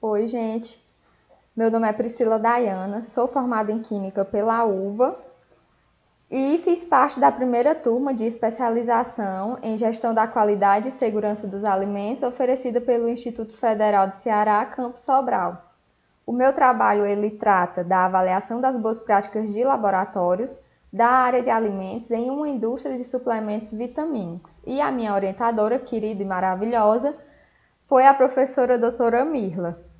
Oi, gente. Meu nome é Priscila Dayana, sou formada em Química pela UVA e fiz parte da primeira turma de especialização em Gestão da Qualidade e Segurança dos Alimentos, oferecida pelo Instituto Federal do Ceará, Campus Sobral. O meu trabalho ele trata da avaliação das boas práticas de laboratórios da área de alimentos em uma indústria de suplementos vitamínicos. E a minha orientadora, querida e maravilhosa, foi a professora doutora Mirla.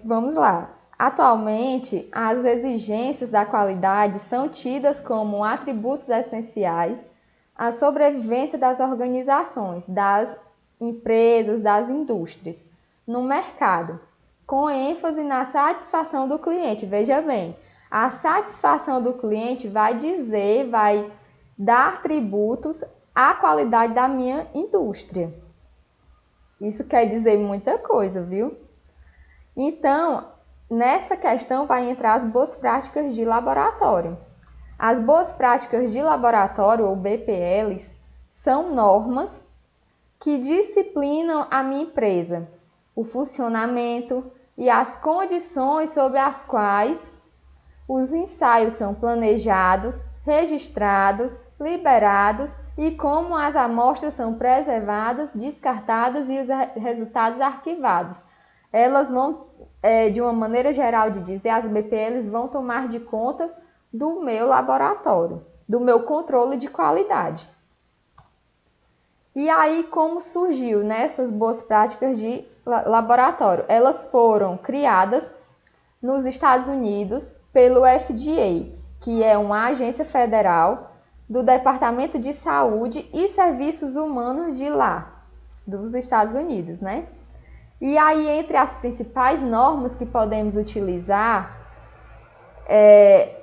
Vamos lá. Atualmente, as exigências da qualidade são tidas como atributos essenciais à sobrevivência das organizações, das empresas, das indústrias no mercado, com ênfase na satisfação do cliente. Veja bem, a satisfação do cliente vai dar tributos à qualidade da minha indústria. Isso quer dizer muita coisa, viu? Então, nessa questão vai entrar as boas práticas de laboratório. As boas práticas de laboratório, ou BPLs, são normas que disciplinam a minha empresa, o funcionamento e as condições sobre as quais os ensaios são planejados, registrados, liberados e como as amostras são preservadas, descartadas e os resultados arquivados. Elas vão, de uma maneira geral de dizer, as BPLs vão tomar de conta do meu laboratório, do meu controle de qualidade. E aí, como surgiu nessas boas práticas de laboratório? Elas foram criadas nos Estados Unidos pelo FDA, que é uma agência federal do Departamento de Saúde e Serviços Humanos de lá, dos Estados Unidos, né? E aí, entre as principais normas que podemos utilizar,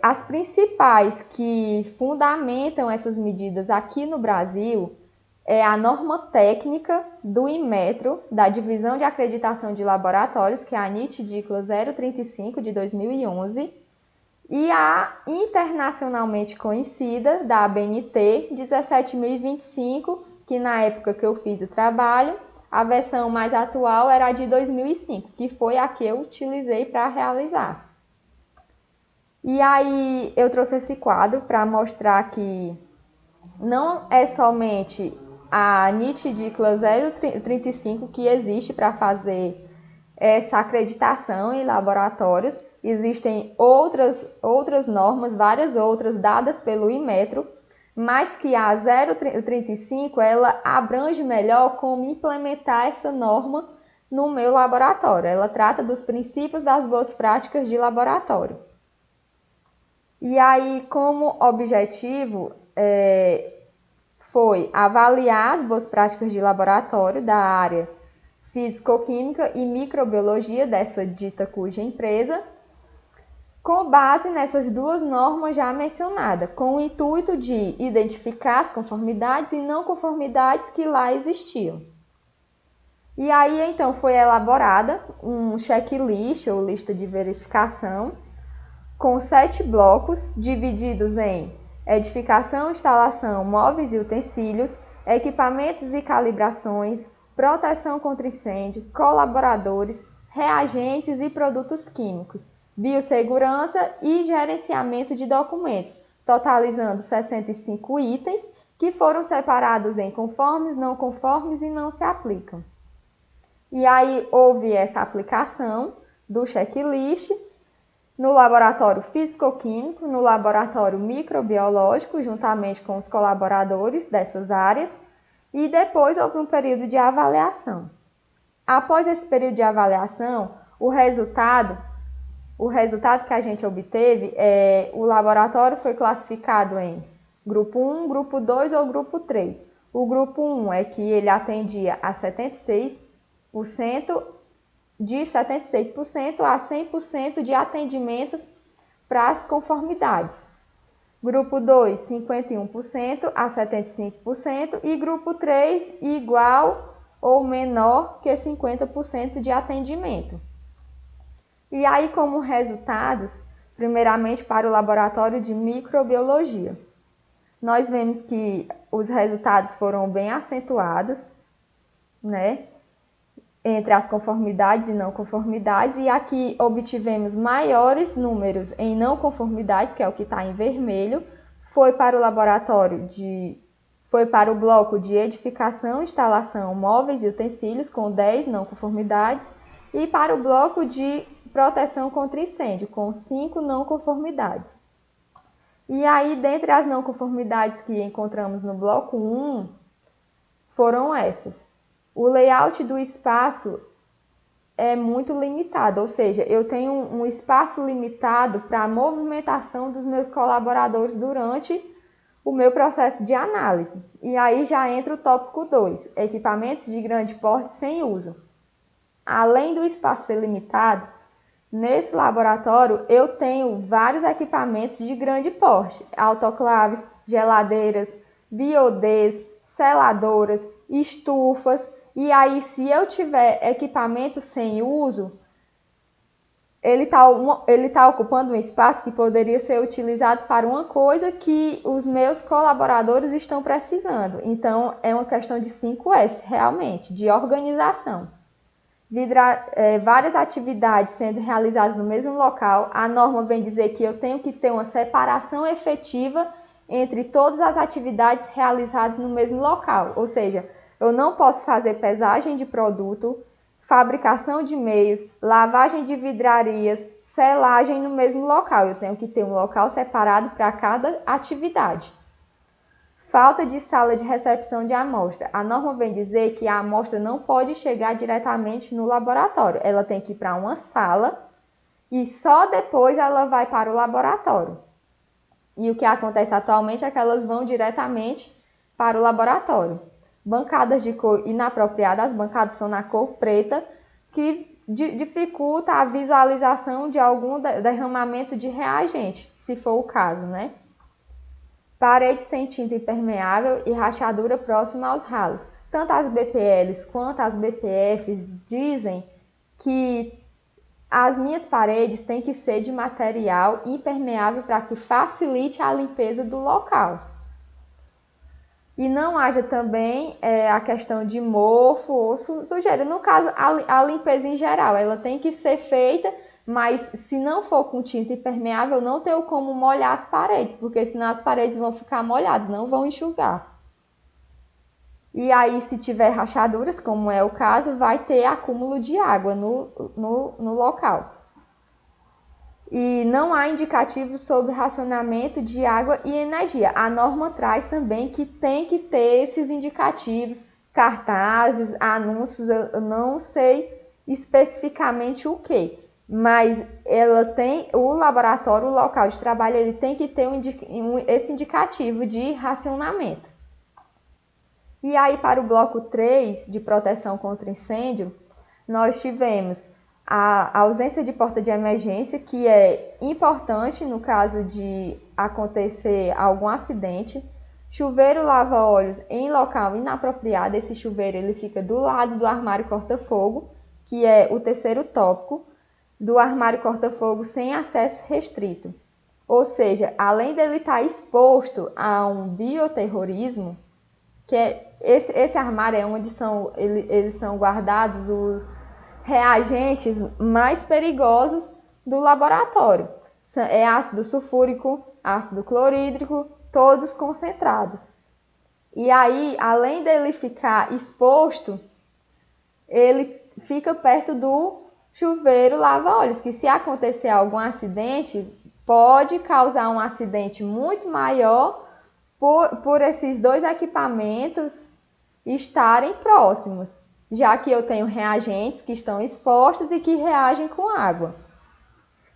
as principais que fundamentam essas medidas aqui no Brasil é a norma técnica do Inmetro, da Divisão de Acreditação de Laboratórios, que é a NIT-DICLA 035 de 2011, e a internacionalmente conhecida da ABNT 17.025, que na época que eu fiz o trabalho, a versão mais atual era a de 2005, que foi a que eu utilizei para realizar. E aí eu trouxe esse quadro para mostrar que não é somente a NIT-DICLA 035 que existe para fazer essa acreditação em laboratórios. Existem outras normas, várias outras dadas pelo Inmetro, mas que a 035 ela abrange melhor como implementar essa norma no meu laboratório. Ela trata dos princípios das boas práticas de laboratório. E aí, como objetivo, foi avaliar as boas práticas de laboratório da área físico-química e microbiologia dessa dita cuja empresa, com base nessas duas normas já mencionadas, com o intuito de identificar as conformidades e não conformidades que lá existiam. E aí, então, foi elaborada um checklist ou lista de verificação com 7 blocos divididos em edificação, instalação, móveis e utensílios, equipamentos e calibrações, proteção contra incêndio, colaboradores, reagentes e produtos químicos, biossegurança e gerenciamento de documentos, totalizando 65 itens que foram separados em conformes, não conformes e não se aplicam. E aí houve essa aplicação do checklist no laboratório físico-químico, no laboratório microbiológico, juntamente com os colaboradores dessas áreas, e depois houve um período de avaliação. Após esse período de avaliação, o resultado que a gente obteve o laboratório foi classificado em grupo 1, grupo 2 ou grupo 3. O grupo 1 é que ele atendia a 76%, de 76% a 100% de atendimento para as conformidades. Grupo 2, 51% a 75% e grupo 3, igual ou menor que 50% de atendimento. E aí, como resultados, primeiramente para o laboratório de microbiologia, nós vemos que os resultados foram bem acentuados, né? entre as conformidades e não conformidades, e aqui obtivemos maiores números em não conformidades, que é o que está em vermelho, foi para o bloco de edificação, instalação, móveis e utensílios, com 10 não conformidades, e para o bloco de proteção contra incêndio, com 5 não conformidades. E aí, dentre as não conformidades que encontramos no bloco 1, foram essas. O layout do espaço é muito limitado, ou seja, eu tenho um espaço limitado para a movimentação dos meus colaboradores durante o meu processo de análise. E aí já entra o tópico 2, equipamentos de grande porte sem uso. Além do espaço ser limitado, nesse laboratório eu tenho vários equipamentos de grande porte, autoclaves, geladeiras, biodês, seladoras, estufas. E aí, se eu tiver equipamento sem uso, ele tá ocupando um espaço que poderia ser utilizado para uma coisa que os meus colaboradores estão precisando. Então, é uma questão de 5S, realmente, de organização. Várias atividades sendo realizadas no mesmo local, a norma vem dizer que eu tenho que ter uma separação efetiva entre todas as atividades realizadas no mesmo local, ou seja, eu não posso fazer pesagem de produto, fabricação de meios, lavagem de vidrarias, selagem no mesmo local. Eu tenho que ter um local separado para cada atividade. Falta de sala de recepção de amostra. A norma vem dizer que a amostra não pode chegar diretamente no laboratório. Ela tem que ir para uma sala e só depois ela vai para o laboratório. E o que acontece atualmente é que elas vão diretamente para o laboratório. Bancadas de cor inapropriada, as bancadas são na cor preta, que dificulta a visualização de algum derramamento de reagente, se for o caso, né? Parede sem tinta impermeável e rachadura próxima aos ralos. Tanto as BPLs quanto as BPFs dizem que as minhas paredes têm que ser de material impermeável para que facilite a limpeza do local. E não haja também a questão de mofo ou sujeira. No caso, a limpeza em geral, ela tem que ser feita, mas se não for com tinta impermeável, não tenho como molhar as paredes, porque senão as paredes vão ficar molhadas, não vão enxugar. E aí, se tiver rachaduras, como é o caso, vai ter acúmulo de água no local. E não há indicativos sobre racionamento de água e energia. A norma traz também que tem que ter esses indicativos, cartazes, anúncios, eu não sei especificamente o que, mas ela tem, o laboratório, o local de trabalho, ele tem que ter esse indicativo de racionamento. E aí, para o bloco 3 de proteção contra incêndio, nós tivemos a ausência de porta de emergência, que é importante no caso de acontecer algum acidente. Chuveiro lava-óleos em local inapropriado. Esse chuveiro ele fica do lado do armário corta-fogo, que é o terceiro tópico, do armário corta-fogo sem acesso restrito. Ou seja, além dele estar exposto a um bioterrorismo, que é esse armário é onde eles são guardados os reagentes mais perigosos do laboratório. É ácido sulfúrico, ácido clorídrico, todos concentrados. E aí, além dele ficar exposto, ele fica perto do chuveiro lava-óleos, que se acontecer algum acidente, pode causar um acidente muito maior por esses dois equipamentos estarem próximos, já que eu tenho reagentes que estão expostos e que reagem com água.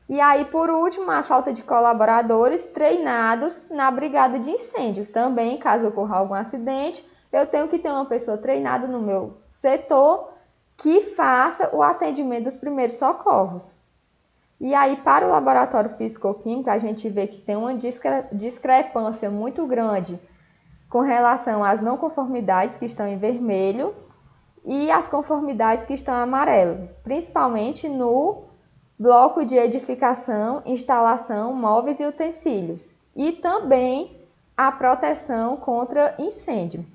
E aí, por último, a falta de colaboradores treinados na brigada de incêndio. Também, caso ocorra algum acidente, eu tenho que ter uma pessoa treinada no meu setor que faça o atendimento dos primeiros socorros. E aí, para o laboratório físico-químico, a gente vê que tem uma discrepância muito grande com relação às não conformidades que estão em vermelho e as conformidades que estão em amarelo, principalmente no bloco de edificação, instalação, móveis e utensílios, e também a proteção contra incêndio.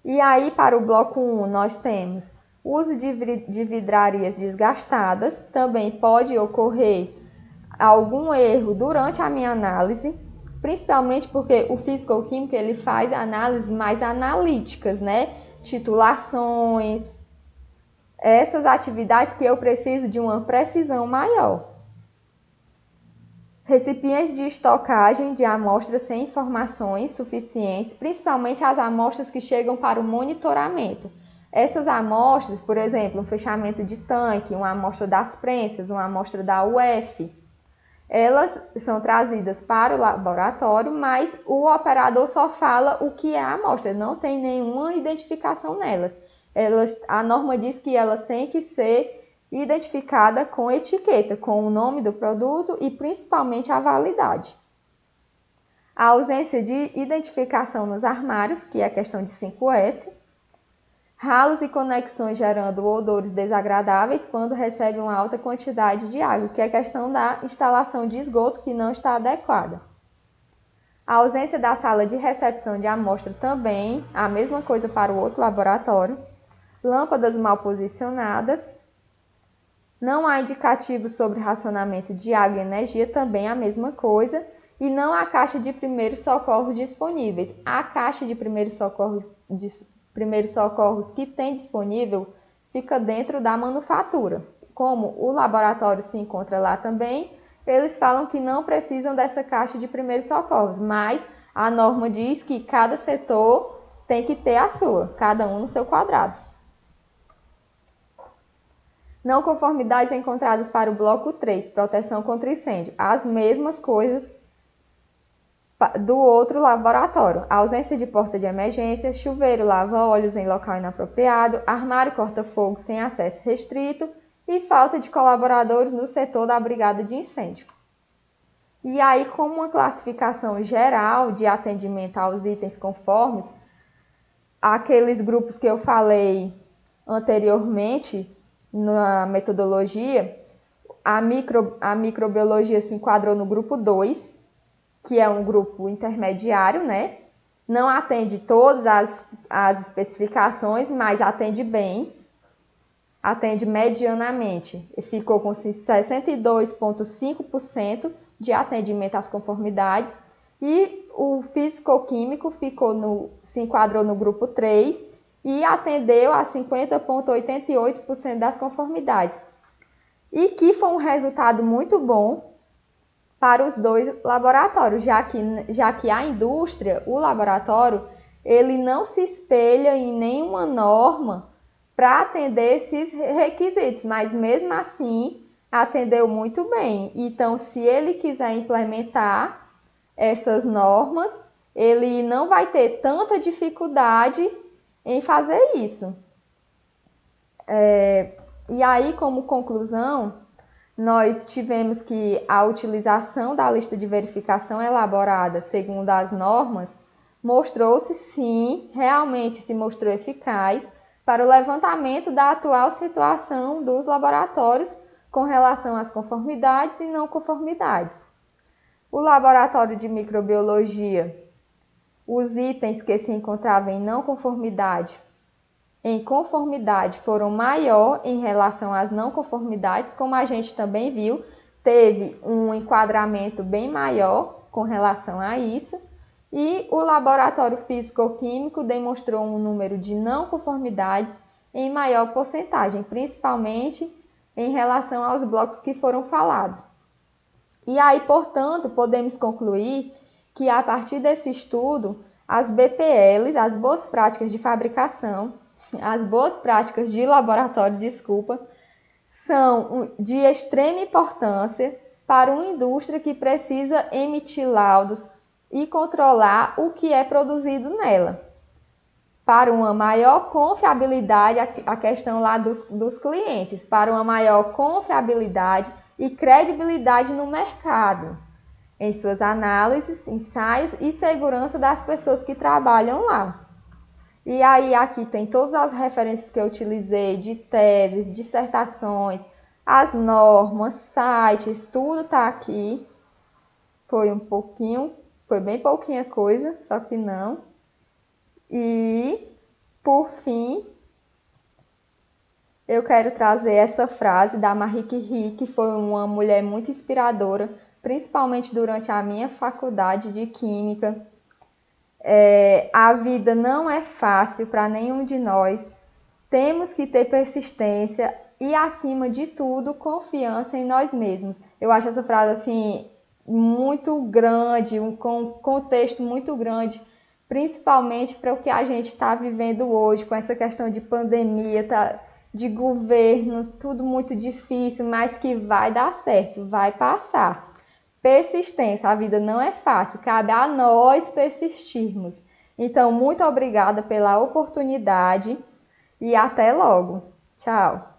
E aí, para o bloco 1, nós temos Uso de vidrarias desgastadas. Também pode ocorrer algum erro durante a minha análise, principalmente porque o físico-químico ele faz análises mais analíticas, né? Titulações, essas atividades que eu preciso de uma precisão maior. Recipientes de estocagem de amostras sem informações suficientes, principalmente as amostras que chegam para o monitoramento. Essas amostras, por exemplo, um fechamento de tanque, uma amostra das prensas, uma amostra da UF, elas são trazidas para o laboratório, mas o operador só fala o que é a amostra, não tem nenhuma identificação nelas. A norma diz que ela tem que ser identificada com etiqueta, com o nome do produto e principalmente a validade. A ausência de identificação nos armários, que é a questão de 5S. Ralos e conexões gerando odores desagradáveis quando recebe uma alta quantidade de água, que é a questão da instalação de esgoto que não está adequada. A ausência da sala de recepção de amostra também, a mesma coisa para o outro laboratório. Lâmpadas mal posicionadas. Não há indicativos sobre racionamento de água e energia, também a mesma coisa. E não há caixa de primeiros socorros disponíveis. A caixa de primeiros socorros que tem disponível fica dentro da manufatura. Como o laboratório se encontra lá também, eles falam que não precisam dessa caixa de primeiros socorros, mas a norma diz que cada setor tem que ter a sua, cada um no seu quadrado. Não conformidades encontradas para o bloco 3, proteção contra incêndio. As mesmas coisas do outro laboratório. A ausência de porta de emergência, chuveiro lava-óleos em local inapropriado, armário corta-fogo sem acesso restrito e falta de colaboradores no setor da brigada de incêndio. E aí, como uma classificação geral de atendimento aos itens conformes, aqueles grupos que eu falei anteriormente na metodologia, a microbiologia se enquadrou no grupo 2, que é um grupo intermediário, né? Não atende todas as especificações, mas atende bem, atende medianamente. E ficou com 62,5% de atendimento às conformidades. E o físico-químico se enquadrou no grupo 3 e atendeu a 50,88% das conformidades. E que foi um resultado muito bom para os dois laboratórios, já que a indústria, o laboratório, ele não se espelha em nenhuma norma para atender esses requisitos, mas mesmo assim atendeu muito bem. Então, se ele quiser implementar essas normas, ele não vai ter tanta dificuldade em fazer isso. E aí, como conclusão, nós tivemos que a utilização da lista de verificação elaborada segundo as normas mostrou-se sim, realmente se mostrou eficaz para o levantamento da atual situação dos laboratórios com relação às conformidades e não conformidades. O laboratório de microbiologia, os itens que se encontravam em não conformidade, em conformidade foram maior em relação às não conformidades, como a gente também viu, teve um enquadramento bem maior com relação a isso, e o laboratório físico-químico demonstrou um número de não conformidades em maior porcentagem, principalmente em relação aos blocos que foram falados. E aí, portanto, podemos concluir que a partir desse estudo, as BPLs, as boas práticas de fabricação, as boas práticas de laboratório, são de extrema importância para uma indústria que precisa emitir laudos e controlar o que é produzido nela. Para uma maior confiabilidade, a questão lá dos clientes, para uma maior confiabilidade e credibilidade no mercado, em suas análises, ensaios e segurança das pessoas que trabalham lá. E aí aqui tem todas as referências que eu utilizei de teses, dissertações, as normas, sites, tudo está aqui. Foi bem pouquinha coisa, só que não. E, por fim, eu quero trazer essa frase da Marie Curie, que foi uma mulher muito inspiradora, principalmente durante a minha faculdade de Química. A vida não é fácil para nenhum de nós, temos que ter persistência e, acima de tudo, confiança em nós mesmos. Eu acho essa frase assim muito grande, com um contexto muito grande, principalmente para o que a gente está vivendo hoje, com essa questão de pandemia, de governo, tudo muito difícil, mas que vai dar certo, vai passar. Persistência, a vida não é fácil, cabe a nós persistirmos. Então, muito obrigada pela oportunidade e até logo. Tchau!